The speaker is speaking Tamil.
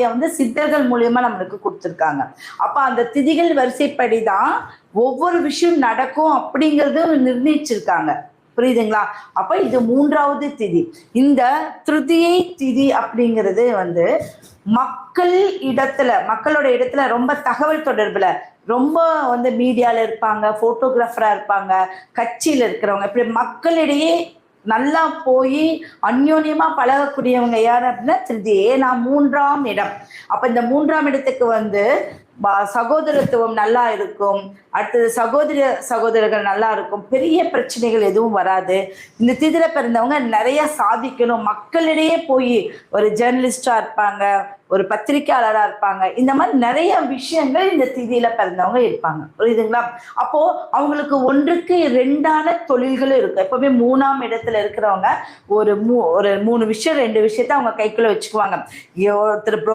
வந்து சித்தர்கள் மூலியமா நம்மளுக்கு கொடுத்துருக்காங்க. அப்ப அந்த திதிகள் வரிசைப்படிதான் ஒவ்வொரு விஷயம் நடக்கும் அப்படிங்கறது நிர்ணயிச்சிருக்காங்க. புரியுதுங்களா? அப்ப இது 3வது திதி. இந்த திருதியை திதி அப்படிங்கிறது வந்து மக்களோட இடத்துல ரொம்ப தகவல் தொடர்புல ரொம்ப வந்து மீடியால இருப்பாங்க, போட்டோகிராஃபரா இருப்பாங்க, கட்சியில இருக்கிறவங்க, இப்படி மக்களிடையே நல்லா போய் அந்யோன்யமா பழகக்கூடியவங்க யார் அப்படின்னா திருதியே. நான் 3ஆம் இடம். அப்ப இந்த 3ஆம் இடத்துக்கு வந்து சகோதரத்துவம் நல்லா இருக்கும். அடுத்தது சகோதரர்கள் நல்லா இருக்கும். பெரிய பிரச்சனைகள் எதுவும் வராது. இந்த திதியில பிறந்தவங்க நிறைய சாதிக்கணும். மக்களிடையே போய் ஒரு ஜேர்னலிஸ்டா இருப்பாங்க, ஒரு பத்திரிகையாளரா இருப்பாங்க. இந்த மாதிரி நிறைய விஷயங்கள் இந்த திதியில பிறந்தவங்க இருப்பாங்க. புரியுதுங்களா? அப்போ அவங்களுக்கு 1க்கு 2ஆன தொழில்களும் இருக்கும். எப்பவுமே 3ஆம் இடத்துல இருக்கிறவங்க ஒரு 3 விஷயம் 2 விஷயத்த அவங்க கைக்குள்ள வச்சுக்குவாங்க. ஒருத்தர்